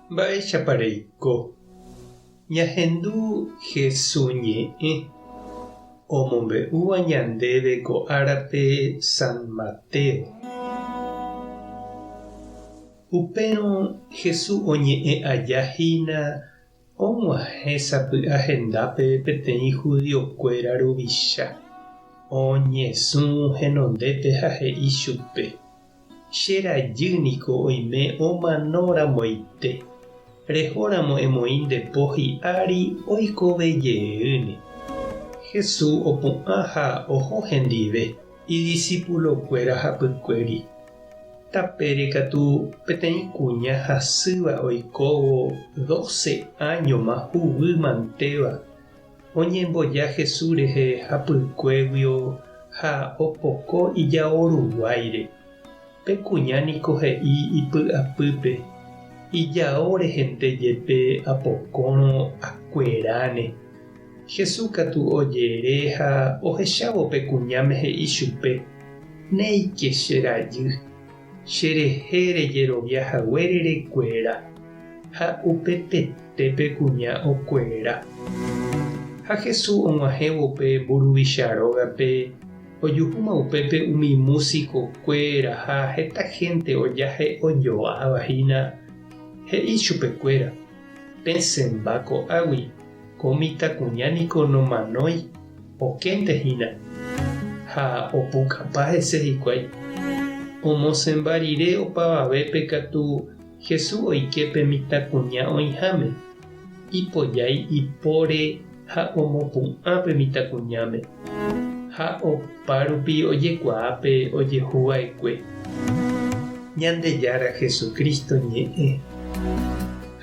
Mba'éichapareiko. Ñahendu Jesús ñe'ẽ omombe'úva ñandéve ko árape San Mateo. Upérõ Jesús oñe'ẽ ajahína og̃uahẽ sapy'a hendápe peteĩ judiokuéra ruvicha. Oñesũ henondépe ha he'i chupe: cherajýniko oime omanóramoite. Rehóramo emoĩ ndepo hi'ári oikovejeýne. Jesús opu'ã ha oho hendive idiscipulokuéra hapykuéri. Tapére katu peteĩ kuña hasýva oikóvo 12 años huvy mantéva. Oñemboja Jesús rehe hapykuégui ha opoko ijaoruguáire. Pe kuñániko he'i ipy'apýpe: ijao rehentéjepe apokórõ akueráne. Jesús katu ojere ha ohechávo pe kuñáme he'i chupe: néike cherajy. Cherehe rejeroviahaguére rekuéra. Ha upepete pe kuña okuera. Ha Jesús og̃uahẽvo mburuvicha rógape ojuhúma upépe umi músicokuéra ha heta gente ojahe ojoavahína he'i chupekuéra: pesẽmba ko'águi, ko mitãkuñániko nomanói okéntehína. Ha opukapa hese hikuái. Omosẽmba rire opavavépe katu Jesús oiképe mitãkuña oĩháme. Ipojái ipóre ha omopu'ã pe mitãkuñáme. Ha opa rupi ojekuaápe ojehuva'ekue. Ñandejára Jesucristo ñe'ẽ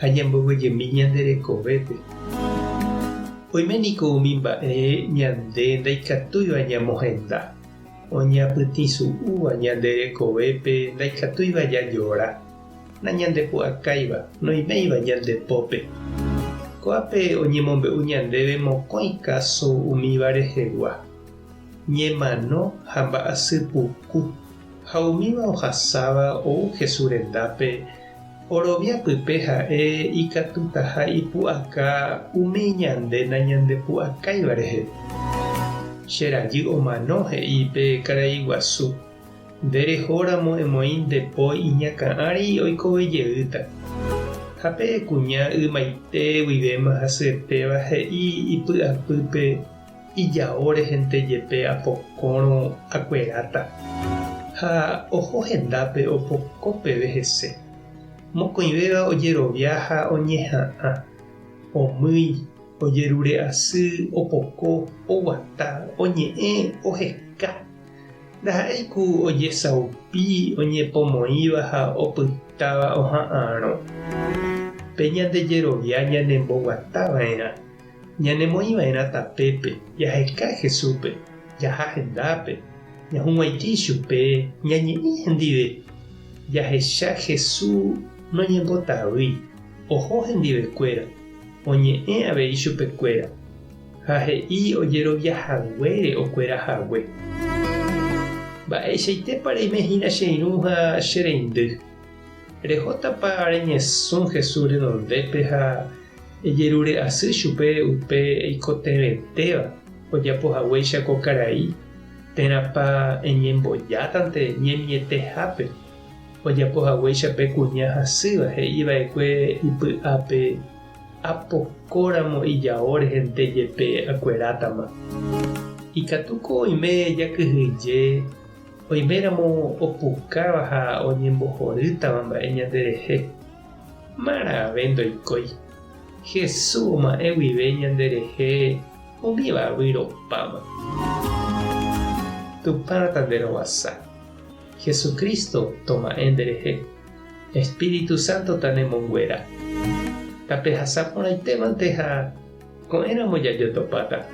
ha ñamboguejemi ñanderekovépe. Oiméniko umi mba'e ñande ndaikatúiva ñamohenda. Oñapytĩsu'úva ñanderekovépe ndaikatúiva jajóra. Nañandepu'akáiva noĩméiva ñandepópe. Ko'ápe oñemombe'u ñandéve mokõi káso umíva rehegua: ñemano ha mba'asypuku. Ha umíva ohasáva ou Jesús rendápe oroviapype ha'e ikatúta ha ipu'aka umi ñande nañandepu'akáiva rehe. Cherajy omano he'ípe karai guasu: nderehóramo emoĩ ndepo iñakã'ãri oikovejeýta. Ha pe kuña ymaite guivéma hasyetéva he'i ipy'apýpe: ijao rehentéjepe apokórõ akueráta. Ha oho hendápe opokópeve hese. Mokõivéva ojerovia ha oñeha'ã, omýi, ojerure asy, opoko, oguata, oñe'ẽ, oheka. Ndaha'éiku ojesaupi oñepomoĩva ha opytáva oha'ãrõ. Pe ñandejerovia ñanemboguatava'erã, ñanemoĩva'erã tapépe, jaheka Jesúspe, jaha hendápe, ñahũg̃uaitĩ chupe, ñañe'ẽ hendive. Jahecha Jesús noñembotavýi, oho hendivekuéra, oñe'ẽ avei chupekuéra. Ha he'i ojeroviahaguére okuerahague. Mba'eichaitépa reimehína che irũ ha che reindy. Rehótapa reñesũ Jesús renondépe ha ejerure asy chupe upe eikotevetéva ojapohaguéicha ko karai. Térãpa eñembojátante ñemietehápe ojapohaguéicha pe kuña hasýva he'íva'ekue ipy'ápe: apokóramo ijao rehentéjepe akuerátama. Ikatuko oime jakyhyje, oiméramo opukáva ha oñembohorýtava mba'e ñanderehe. Marave ndoikói. Jesús oma'ẽ guive ñanderehe umívagui ropáma. Tupãrata nderovasa. Jesucristo toma'ẽ nderehe. Espíritu Santo tanemonguera. Tape hasaporãitémante ha ko'ẽramo jajotopáta.